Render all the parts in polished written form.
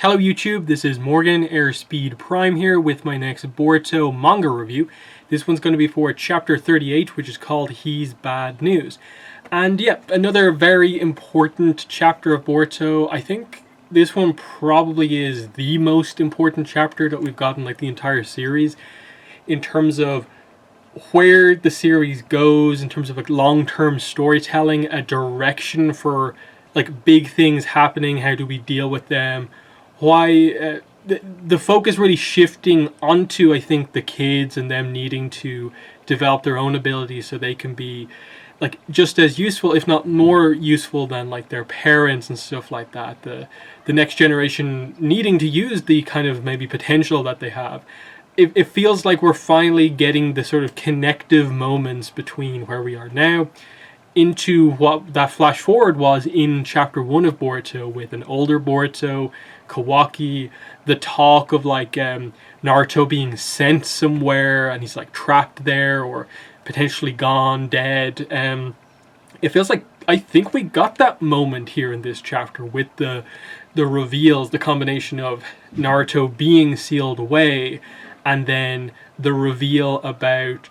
Hello YouTube, this is Morgan Airspeed Prime here with my next Boruto manga review. This one's going to be for chapter 38, which is called He's Bad News. And yeah, another very important chapter of Boruto. I think this one probably is the most important chapter that we've gotten like the entire series in terms of where the series goes, in terms of like long-term storytelling, a direction for like big things happening, how do we deal with them, why the focus really shifting onto, I think, the kids and them needing to develop their own abilities so they can be like just as useful, if not more useful than like their parents and stuff like that. The next generation needing to use the kind of maybe potential that they have. It feels like we're finally getting the sort of connective moments between where we are now into what that flash forward was in chapter 1 of Boruto, with an older Boruto, Kawaki, the talk of like Naruto being sent somewhere and he's like trapped there or potentially gone, dead. It feels like I think we got that moment here in this chapter with the reveals, the combination of Naruto being sealed away and then the reveal about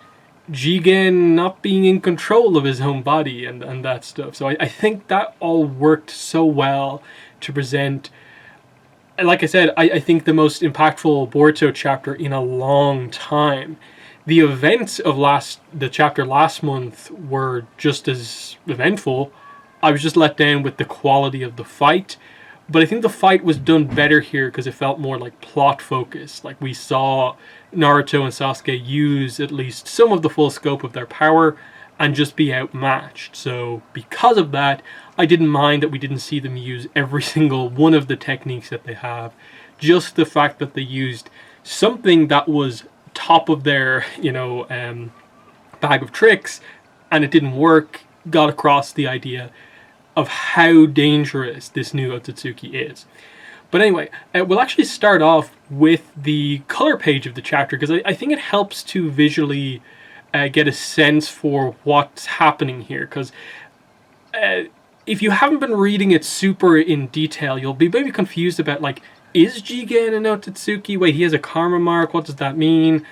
Jigen not being in control of his own body and that stuff. So I think that all worked so well to present, like I said, I think the most impactful Boruto chapter in a long time. The events of the chapter last month were just as eventful. I was just let down with the quality of the fight. But I think the fight was done better here because it felt more like plot focused. Like we saw Naruto and Sasuke use at least some of the full scope of their power and just be outmatched. So because of that, I didn't mind that we didn't see them use every single one of the techniques that they have. Just the fact that they used something that was top of their, bag of tricks and it didn't work, got across the idea of how dangerous this new Otsutsuki is. But anyway, we'll actually start off with the color page of the chapter because I think it helps to visually get a sense for what's happening here. Because if you haven't been reading it super in detail, you'll be maybe confused about like, is Jigen an Otsutsuki? Wait, he has a karma mark, what does that mean?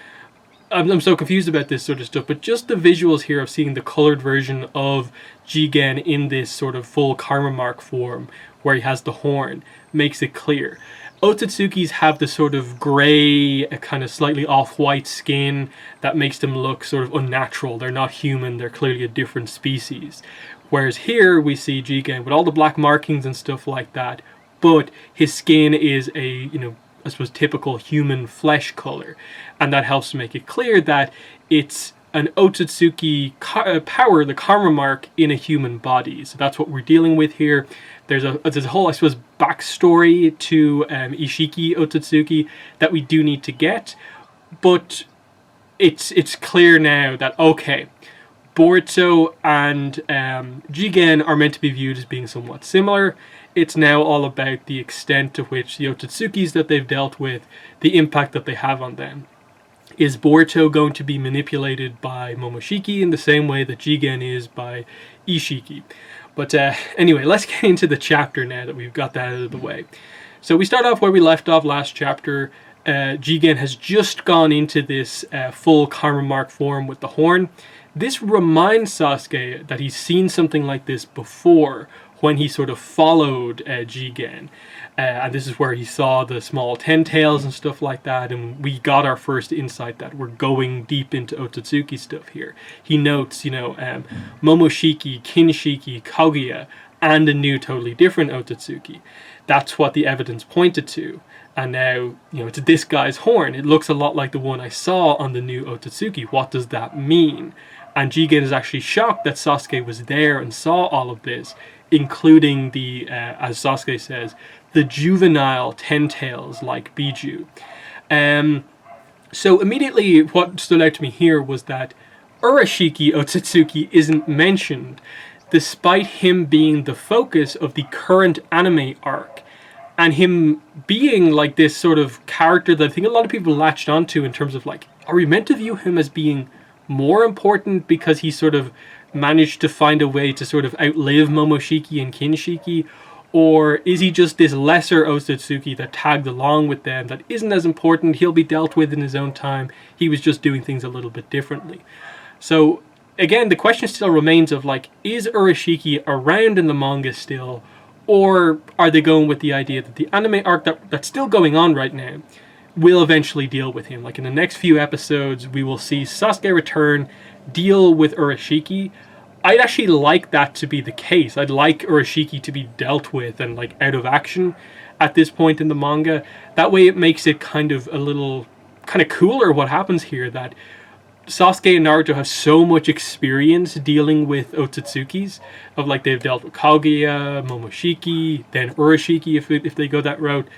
I'm so confused about this sort of stuff, but just the visuals here of seeing the colored version of Jigen in this sort of full karma mark form where he has the horn makes it clear. Otsutsukis have the sort of gray, kind of slightly off-white skin that makes them look sort of unnatural. They're not human, they're clearly a different species. Whereas here we see Jigen with all the black markings and stuff like that, but his skin is a, I suppose, typical human flesh color. And that helps to make it clear that it's an Otsutsuki power, the karma mark, in a human body. So that's what we're dealing with here. There's a whole, I suppose, backstory to Ishiki Otsutsuki that we do need to get. But it's clear now that, okay, Boruto and Jigen are meant to be viewed as being somewhat similar. It's now all about the extent to which the Otsutsukis that they've dealt with, the impact that they have on them. Is Boruto going to be manipulated by Momoshiki in the same way that Jigen is by Ishiki? But anyway, let's get into the chapter now that we've got that out of the way. So we start off where we left off last chapter. Jigen has just gone into this full karma mark form with the horn. This reminds Sasuke that he's seen something like this before when he sort of followed Jigen. And this is where he saw the small 10 tails and stuff like that, and we got our first insight that we're going deep into Otsutsuki stuff here. He notes, Momoshiki, Kinshiki, Kaguya, and a new totally different Otsutsuki. That's what the evidence pointed to. And now, it's this guy's horn. It looks a lot like the one I saw on the new Otsutsuki. What does that mean? And Jigen is actually shocked that Sasuke was there and saw all of this, including the, as Sasuke says, the juvenile 10 tails like Biju. So immediately what stood out to me here was that Urashiki Otsutsuki isn't mentioned, despite him being the focus of the current anime arc. And him being like this sort of character that I think a lot of people latched onto in terms of like, are we meant to view him as being more important because he sort of managed to find a way to sort of outlive Momoshiki and Kinshiki? Or is he just this lesser Otsutsuki that tagged along with them that isn't as important? He'll be dealt with in his own time. He was just doing things a little bit differently. So again, the question still remains of like, is Urashiki around in the manga still? Or are they going with the idea that the anime arc that's still going on right now will eventually deal with him? Like in the next few episodes, we will see Sasuke return, deal with Urashiki. I'd actually like that to be the case. I'd like Urashiki to be dealt with and like out of action at this point in the manga. That way it makes it kind of a little kind of cooler what happens here, that Sasuke and Naruto have so much experience dealing with Otsutsukis, of like they've dealt with Kaguya, Momoshiki, then Urashiki if they go that route.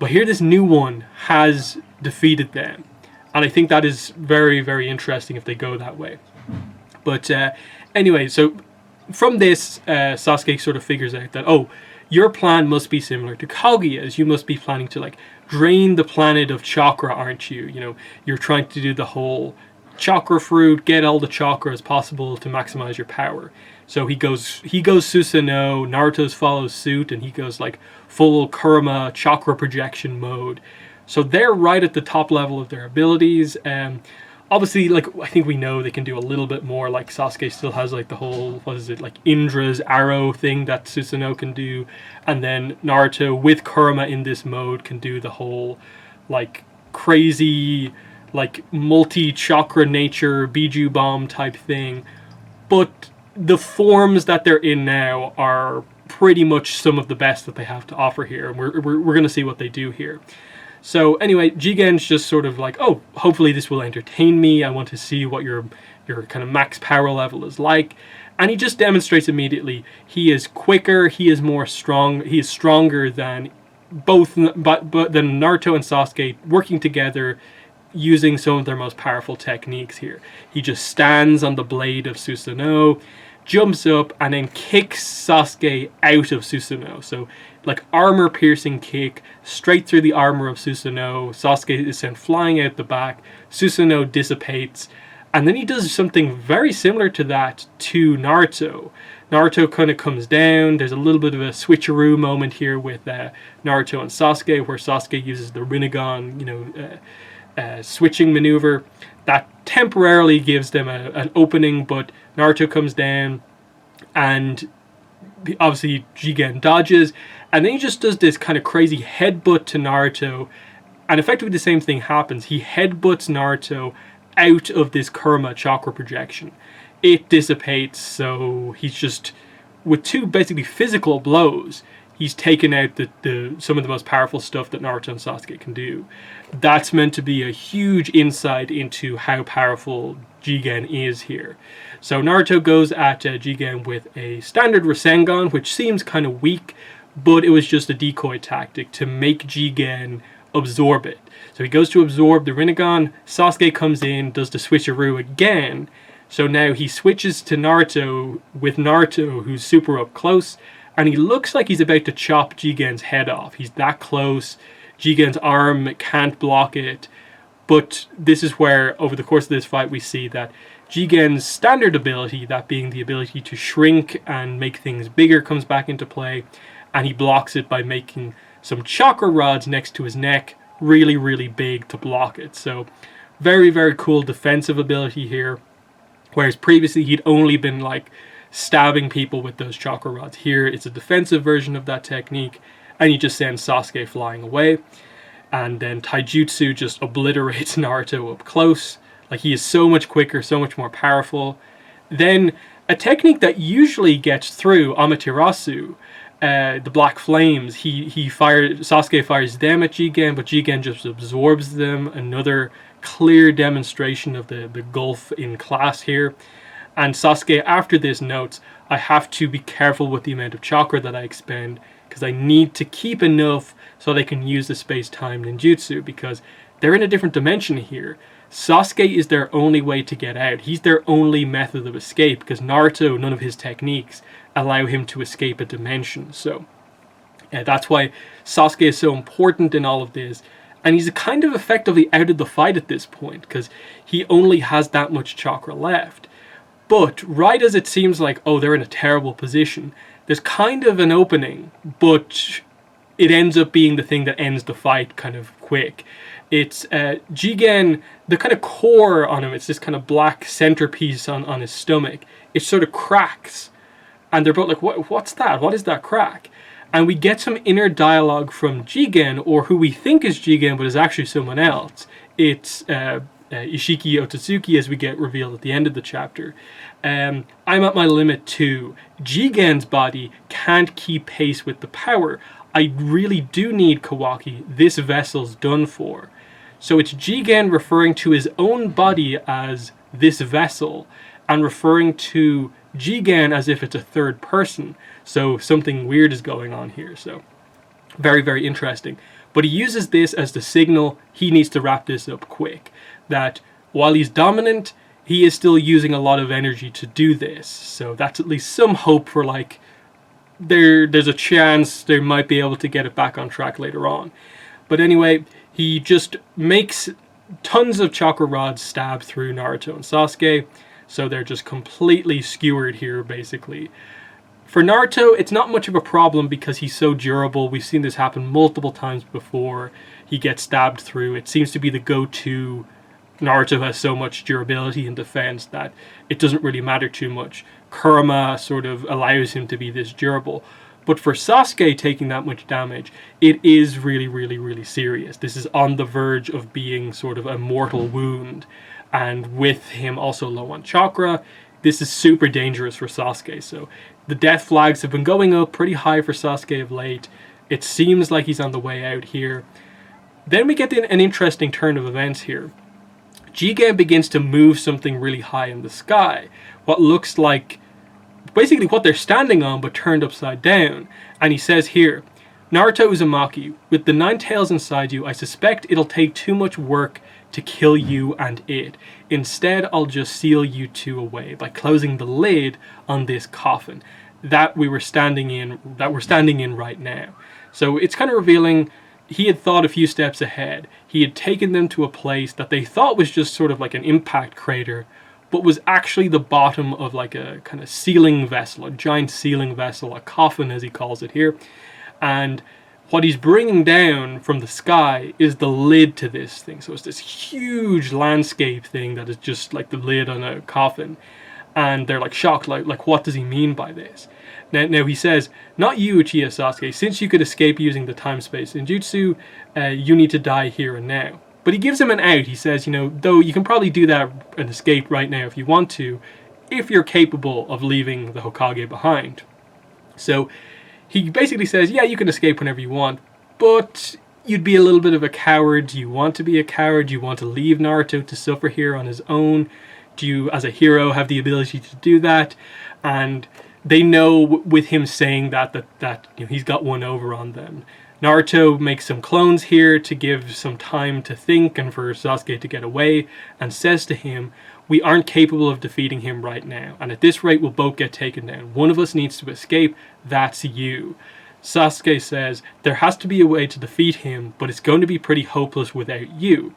But here this new one has defeated them. And I think that is very, very interesting if they go that way. But anyway, so from this, Sasuke sort of figures out that, oh, your plan must be similar to Kaguya's. You must be planning to like drain the planet of chakra, aren't you? You know, you're trying to do the whole chakra fruit, get all the chakra as possible to maximize your power. So he goes Susanoo, Naruto's follows suit, and he goes like full Kurama chakra projection mode. So they're right at the top level of their abilities. Obviously, like, I think we know they can do a little bit more. Like, Sasuke still has, like, the whole, what is it, like, Indra's arrow thing that Susanoo can do. And then Naruto, with Kurama in this mode, can do the whole, like, crazy, like, multi-chakra nature, Biju bomb type thing. But the forms that they're in now are pretty much some of the best that they have to offer here. And we're going to see what they do here. So anyway, Jigen's just sort of like, oh, hopefully this will entertain me. I want to see what your kind of max power level is like. And he just demonstrates immediately he is quicker, he is stronger than both, than Naruto and Sasuke working together using some of their most powerful techniques here. He just stands on the blade of Susanoo, jumps up, and then kicks Sasuke out of Susanoo. So, like, armor-piercing kick straight through the armor of Susanoo. Sasuke is sent flying out the back. Susanoo dissipates. And then he does something very similar to that to Naruto. Naruto kind of comes down. There's a little bit of a switcheroo moment here with Naruto and Sasuke, where Sasuke uses the Rinnegan, switching maneuver. That temporarily gives them an opening, but Naruto comes down and obviously Jigen dodges, and then he just does this kind of crazy headbutt to Naruto, and effectively the same thing happens. He headbutts Naruto out of this Kurama chakra projection. It dissipates, so he's just, with two basically physical blows, he's taken out some of the most powerful stuff that Naruto and Sasuke can do. That's meant to be a huge insight into how powerful Jigen is here. So Naruto goes at Jigen with a standard Rasengan, which seems kind of weak, but it was just a decoy tactic to make Jigen absorb it. So he goes to absorb the Rinnegan, Sasuke comes in, does the switcheroo again, so now he switches to Naruto with Naruto, who's super up close, and he looks like he's about to chop Jigen's head off. He's that close. Jigen's arm can't block it. But this is where, over the course of this fight, we see that Jigen's standard ability, that being the ability to shrink and make things bigger, comes back into play. And he blocks it by making some chakra rods next to his neck really, really big to block it. So very, very cool defensive ability here. Whereas previously he'd only been like stabbing people with those chakra rods. Here it's a defensive version of that technique, and you just send Sasuke flying away, and then Taijutsu just obliterates Naruto up close. Like, he is so much quicker, so much more powerful. Then a technique that usually gets through, Amaterasu, the Black Flames, Sasuke fires them at Jigen, but Jigen just absorbs them. Another clear demonstration of the gulf in class here. And Sasuke, after this, notes, I have to be careful with the amount of chakra that I expend, because I need to keep enough so they can use the space-time ninjutsu, because they're in a different dimension here. Sasuke is their only way to get out. He's their only method of escape, because Naruto, none of his techniques allow him to escape a dimension. So that's why Sasuke is so important in all of this. And he's kind of effectively out of the fight at this point, because he only has that much chakra left. But right as it seems like, oh, they're in a terrible position, there's kind of an opening, but it ends up being the thing that ends the fight kind of quick. It's Jigen, the kind of core on him, it's this kind of black centerpiece on his stomach. It sort of cracks. And they're both like, what's that? What is that crack? And we get some inner dialogue from Jigen, or who we think is Jigen, but is actually someone else. It's Ishiki Otsutsuki, as we get revealed at the end of the chapter. I'm at my limit too. Jigen's body can't keep pace with the power. I really do need Kawaki. This vessel's done for. So it's Jigen referring to his own body as this vessel, and referring to Jigen as if it's a third person. So something weird is going on here. So very, very interesting. But he uses this as the signal he needs to wrap this up quick. That while he's dominant, he is still using a lot of energy to do this. So that's at least some hope for, like, there's a chance they might be able to get it back on track later on. But anyway, he just makes tons of chakra rods stab through Naruto and Sasuke. So they're just completely skewered here, basically. For Naruto, it's not much of a problem because he's so durable. We've seen this happen multiple times before. He gets stabbed through. It seems to be the go-to. Naruto has so much durability and defense that it doesn't really matter too much. Kurama sort of allows him to be this durable. But for Sasuke taking that much damage, it is really, really, really serious. This is on the verge of being sort of a mortal wound. And with him also low on chakra, this is super dangerous for Sasuke. So the death flags have been going up pretty high for Sasuke of late. It seems like he's on the way out here. Then we get an interesting turn of events here. Jigen begins to move something really high in the sky. What looks like basically what they're standing on, but turned upside down. And he says here, Naruto Uzumaki, with the 9 tails inside you, I suspect it'll take too much work to kill you and it. Instead, I'll just seal you two away by closing the lid on this coffin that we're standing in right now. So it's kind of revealing he had thought a few steps ahead. He had taken them to a place that they thought was just sort of like an impact crater, but was actually the bottom of like a kind of sealing vessel, a giant sealing vessel, a coffin as he calls it here. And what he's bringing down from the sky is the lid to this thing. So it's this huge landscape thing that is just like the lid on a coffin. And they're like shocked, like what does he mean by this? Now he says, not you, Uchiha Sasuke. Since you could escape using the time-space ninjutsu, you need to die here and now. But he gives him an out. He says, though you can probably do that and escape right now if you want to, if you're capable of leaving the Hokage behind. So he basically says, yeah, you can escape whenever you want, but you'd be a little bit of a coward. Do you want to be a coward? Do you want to leave Naruto to suffer here on his own? Do you, as a hero, have the ability to do that? And they know with him saying that he's got one over on them. Naruto makes some clones here to give some time to think and for Sasuke to get away, and says to him, we aren't capable of defeating him right now, and at this rate we'll both get taken down. One of us needs to escape, that's you. Sasuke says, there has to be a way to defeat him, but it's going to be pretty hopeless without you.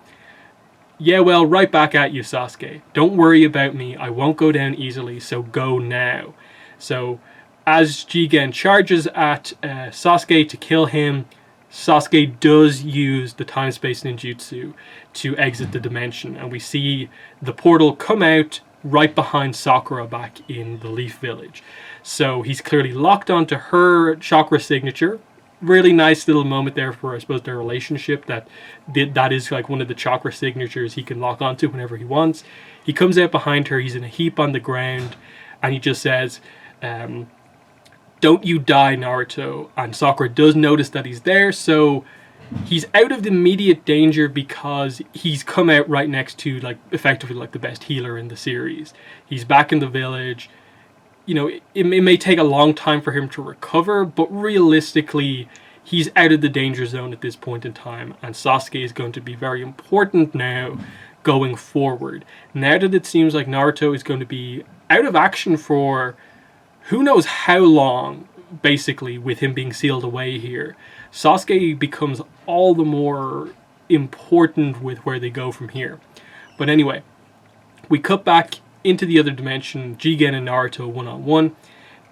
Yeah, well, right back at you, Sasuke. Don't worry about me, I won't go down easily, so go now. So, as Jigen charges at Sasuke to kill him, Sasuke does use the time-space ninjutsu to exit the dimension, and we see the portal come out right behind Sakura back in the Leaf Village. So he's clearly locked onto her chakra signature. Really nice little moment there for, I suppose, their relationship, that is like one of the chakra signatures he can lock onto whenever he wants. He comes out behind her, he's in a heap on the ground, and he just says, don't you die, Naruto. And Sakura does notice that he's there, so he's out of immediate danger because he's come out right next to, like, effectively like the best healer in the series. He's back in the village. It may take a long time for him to recover, but realistically, he's out of the danger zone at this point in time, and Sasuke is going to be very important now going forward. Now that it seems like Naruto is going to be out of action for who knows how long, basically, with him being sealed away here, Sasuke becomes all the more important with where they go from here. But anyway, we cut back into the other dimension, Jigen and Naruto one-on-one.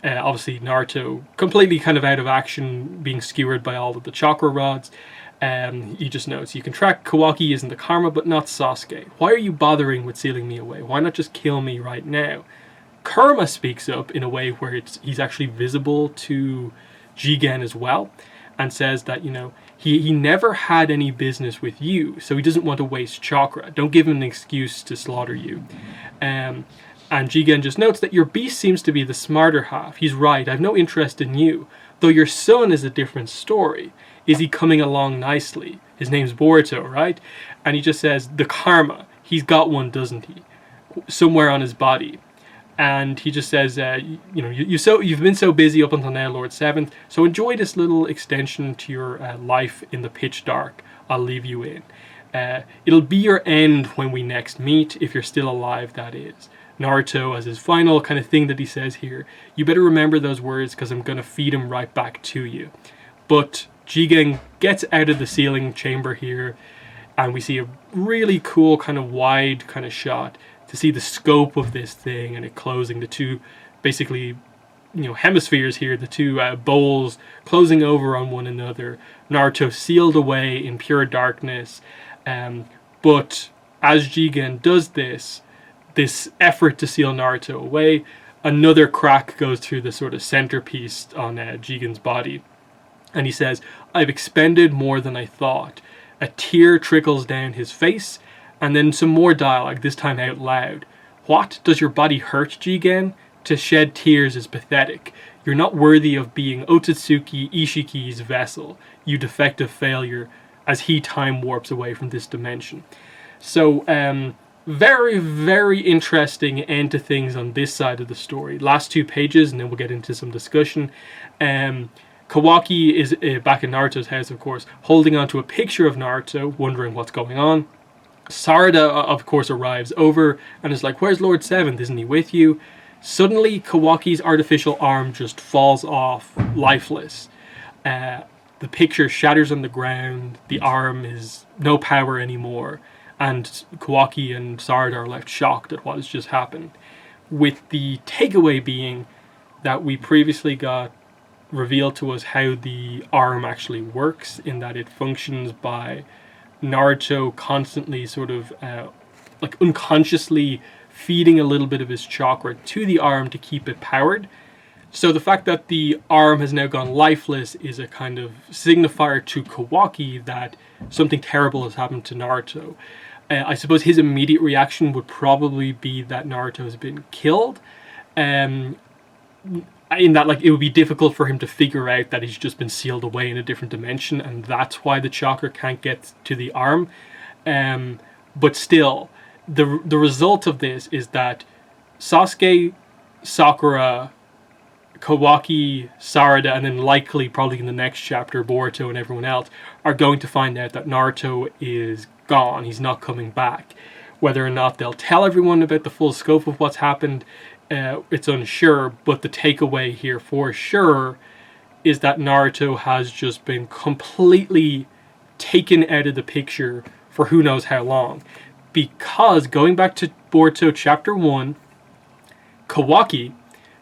Obviously, Naruto completely kind of out of action, being skewered by all of the chakra rods. He just notes, you can track Kawaki isn't the karma, but not Sasuke. Why are you bothering with sealing me away? Why not just kill me right now? Kurama speaks up in a way where he's actually visible to Jigen as well, and says that, he never had any business with you, so he doesn't want to waste chakra. Don't give him an excuse to slaughter you. And Jigen just notes that your beast seems to be the smarter half. He's right, I've no interest in you. Though your son is a different story. Is he coming along nicely? His name's Boruto, right? And he just says, the karma. He's got one, doesn't he? Somewhere on his body. And he just says, you've been so busy up until now, Lord 7th, so enjoy this little extension to your life in the pitch dark I'll leave you in. It'll be your end when we next meet, if you're still alive, that is. Naruto, as his final kind of thing that he says here, you better remember those words because I'm going to feed them right back to you. But Jigen gets out of the ceiling chamber here, and we see a really cool kind of wide kind of shot to see the scope of this thing, and it closing, the two basically hemispheres here, the two bowls closing over on one another. Naruto sealed away in pure darkness, but as Jigen does this effort to seal Naruto away, another crack goes through the sort of centerpiece on Jigen's body, and he says, I've expended more than I thought. A tear trickles down his face, and then some more dialogue, this time out loud. What? Does your body hurt, Jigen? To shed tears is pathetic. You're not worthy of being Otsutsuki Ishiki's vessel, you defective failure, as he time warps away from this dimension. So, very, very interesting end to things on this side of the story. Last 2 pages, and then we'll get into some discussion. Kawaki is back in Naruto's house, of course, holding onto a picture of Naruto, wondering what's going on. Sarada, of course, arrives over and is like, where's Lord 7th? Isn't he with you? Suddenly, Kawaki's artificial arm just falls off, lifeless. The picture shatters on the ground. The arm is no power anymore. And Kawaki and Sarada are left shocked at what has just happened. With the takeaway being that we previously got revealed to us how the arm actually works, in that it functions by Naruto constantly sort of unconsciously feeding a little bit of his chakra to the arm to keep it powered. So the fact that the arm has now gone lifeless is a kind of signifier to Kawaki that something terrible has happened to Naruto. I suppose his immediate reaction would probably be that Naruto has been killed. In that, it would be difficult for him to figure out that he's just been sealed away in a different dimension, and that's why the chakra can't get to the arm. But still, the result of this is that Sasuke, Sakura, Kawaki, Sarada, and then likely, probably in the next chapter, Boruto and everyone else are going to find out that Naruto is gone. He's not coming back. Whether or not they'll tell everyone about the full scope of what's happened, it's unsure, but the takeaway here for sure is that Naruto has just been completely taken out of the picture for who knows how long. Because going back to Boruto Chapter 1, Kawaki,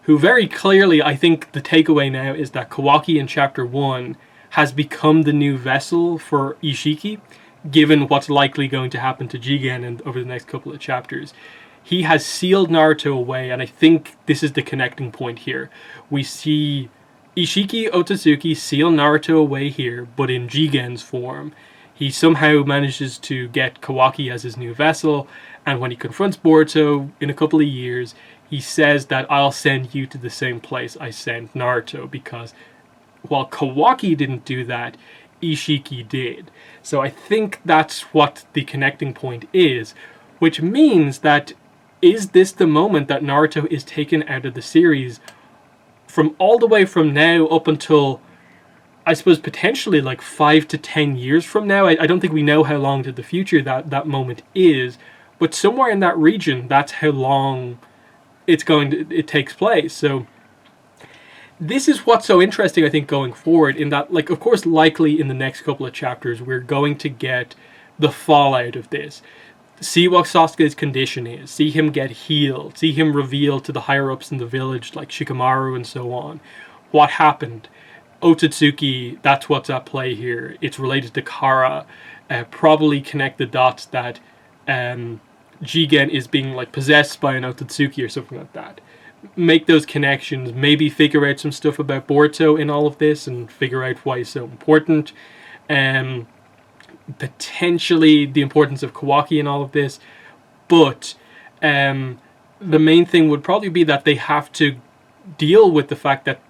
who very clearly, I think the takeaway now is that Kawaki in Chapter 1 has become the new vessel for Ishiki, given what's likely going to happen to Jigen over the next couple of chapters. He has sealed Naruto away, and I think this is the connecting point here. We see Ishiki Otsutsuki seal Naruto away here, but in Jigen's form. He somehow manages to get Kawaki as his new vessel, and when he confronts Boruto in a couple of years, he says that I'll send you to the same place I sent Naruto, because while Kawaki didn't do that, Ishiki did. So I think that's what the connecting point is, which means that is this the moment that Naruto is taken out of the series from all the way from now up until, I suppose, potentially 5 to 10 years from now? I don't think we know how long to the future that moment is, but somewhere in that region, that's how long it takes place. So this is what's so interesting, I think, going forward, in that, of course, likely in the next couple of chapters, we're going to get the fallout of this. see what Sasuke's condition is, see him get healed, see him reveal to the higher ups in the village like Shikamaru and so on what happened. Otsutsuki, that's what's at play here. It's related to Kara. Probably connect the dots that Jigen is being like possessed by an Otsutsuki or something like that. Make those connections, maybe figure out some stuff about Boruto in all of this and figure out why he's so important. Potentially the importance of Kawaki in all of this. But the main thing would probably be that they have to deal with the fact that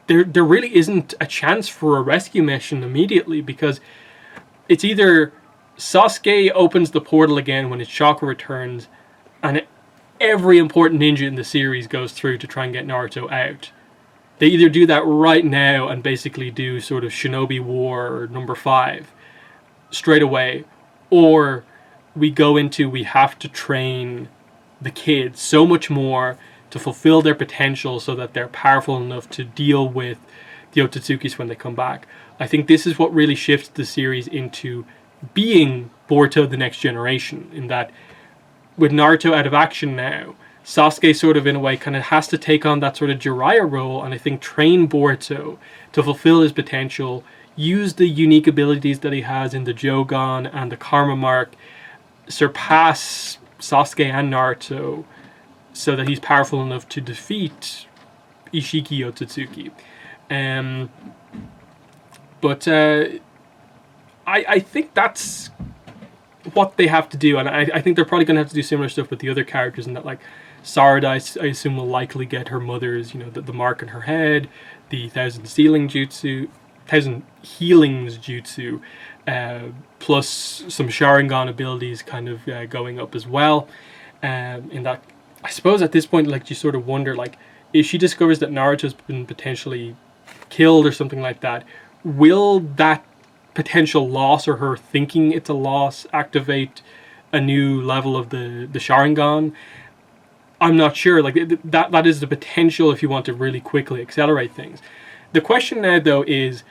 there really isn't a chance for a rescue mission immediately, because it's either Sasuke opens the portal again when his chakra returns and every important ninja in the series goes through to try and get Naruto out. They either do that right now and basically do sort of Shinobi War number 5 straight away, or we have to train the kids so much more to fulfill their potential so that they're powerful enough to deal with the Otsutsukis when they come back. I think this is what really shifts the series into being Boruto the Next Generation, in that with Naruto out of action now, Sasuke sort of in a way kind of has to take on that sort of Jiraiya role, and I think train Boruto to fulfill his potential, use the unique abilities that he has in the Jogan and the Karma Mark, surpass Sasuke and Naruto so that he's powerful enough to defeat Ishiki Otsutsuki. But I think that's what they have to do, and I think they're probably going to have to do similar stuff with the other characters, in that like Sarada, I assume, will likely get her mother's, the mark on her head, the thousand healings jutsu, plus some Sharingan abilities kind of going up as well. In that, I suppose at this point, like, you sort of wonder, like, if she discovers that Naruto's been potentially killed or something like that, will that potential loss, or her thinking it's a loss, activate a new level of the Sharingan? I'm not sure. Like, that is the potential if you want to really quickly accelerate things. The question now, though, is,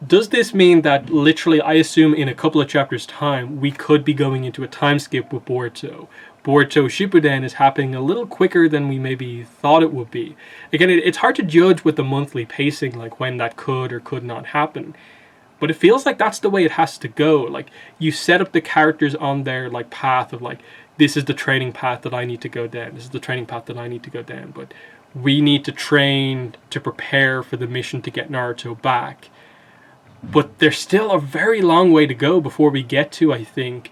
does this mean that literally, I assume in a couple of chapters' time, we could be going into a time skip with Boruto? Boruto Shippuden is happening a little quicker than we maybe thought it would be. Again, it's hard to judge with the monthly pacing, like when that could or could not happen. But it feels like that's the way it has to go. Like, you set up the characters on their like path of like, this is the training path that I need to go down. This is the training path that I need to go down. But we need to train to prepare for the mission to get Naruto back. But there's still a very long way to go before we get to, I think,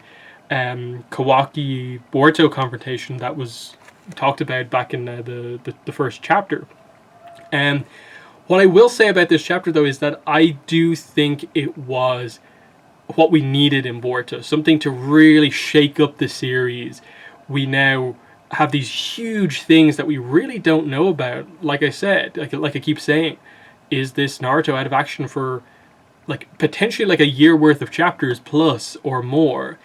Kawaki Boruto confrontation that was talked about back in the first chapter. What I will say about this chapter, though, is that I do think it was what we needed in Boruto. Something to really shake up the series. We now have these huge things that we really don't know about. Like I said, like I keep saying, is this Naruto out of action for like potentially like a year worth of chapters plus or more?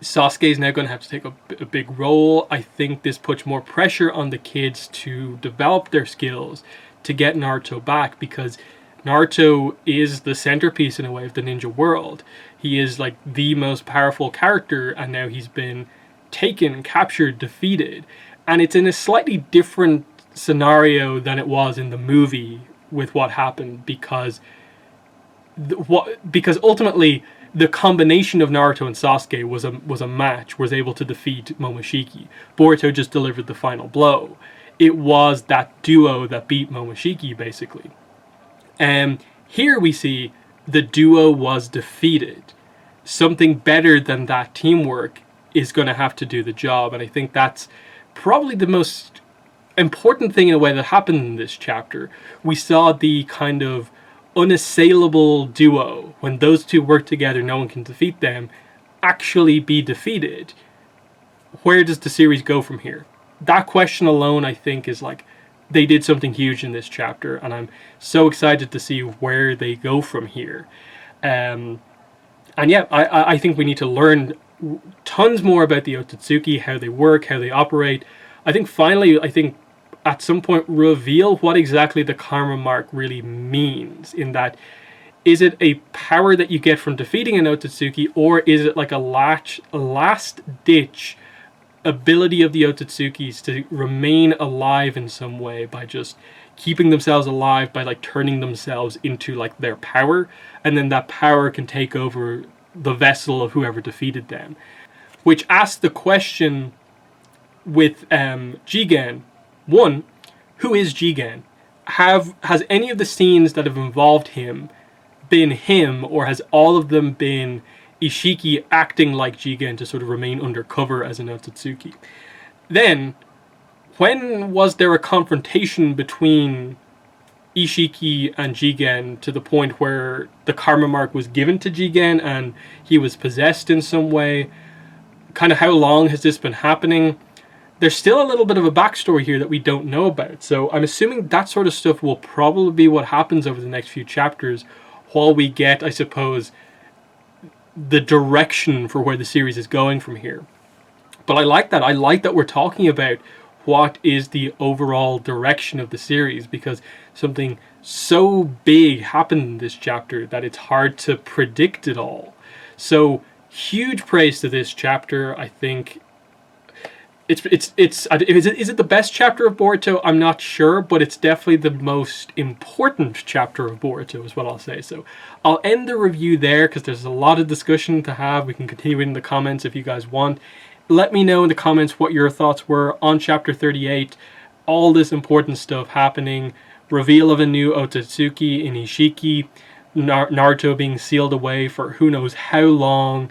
Sasuke is now going to have to take a big role. I think this puts more pressure on the kids to develop their skills to get Naruto back, because Naruto is the centerpiece in a way of the ninja world. He is like the most powerful character, and now he's been taken, captured, defeated. And it's in a slightly different scenario than it was in the movie with what happened, because ultimately the combination of Naruto and Sasuke was a match, was able to defeat Momoshiki. Boruto just delivered the final blow. It was that duo that beat Momoshiki, basically. Here we see the duo was defeated. Something better than that teamwork is going to have to do the job, and I think that's probably the most important thing in a way that happened in this chapter. We saw the kind of unassailable duo, when those two work together, no one can defeat them, actually be defeated. Where does the series go from here? That question alone, I think, is like, they did something huge in this chapter, and I'm so excited to see where they go from here. And yeah, I think we need to learn tons more about the Otsutsuki, how they work, how they operate. I think finally, at some point reveal what exactly the karma mark really means, in that, is it a power that you get from defeating an Otsutsuki, or is it like a last-ditch ability of the Otsutsukis to remain alive in some way by just keeping themselves alive by like turning themselves into like their power, and then that power can take over the vessel of whoever defeated them. Which asks the question with Jigen. One, who is Jigen? Has any of the scenes that have involved him been him, or has all of them been Ishiki acting like Jigen to sort of remain undercover as an Otsutsuki? Then, when was there a confrontation between Ishiki and Jigen to the point where the karma mark was given to Jigen and he was possessed in some way? Kind of how long has this been happening? There's still a little bit of a backstory here that we don't know about, so I'm assuming that sort of stuff will probably be what happens over the next few chapters, while we get, I suppose, the direction for where the series is going from here. But I like that. I like that we're talking about what is the overall direction of the series, because something so big happened in this chapter that it's hard to predict it all. So huge praise to this chapter. I think is it the best chapter of Boruto? I'm not sure, but it's definitely the most important chapter of Boruto is what I'll say. So I'll end the review there because there's a lot of discussion to have. We can continue in the comments if you guys want. Let me know in the comments what your thoughts were on chapter 38. All this important stuff happening. Reveal of a new Otsutsuki in Ishiki. Naruto being sealed away for who knows how long.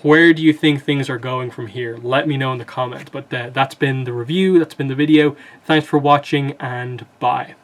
Where do you think things are going from here? Let me know in the comments. But that's been the review. That's been the video. Thanks for watching, and bye.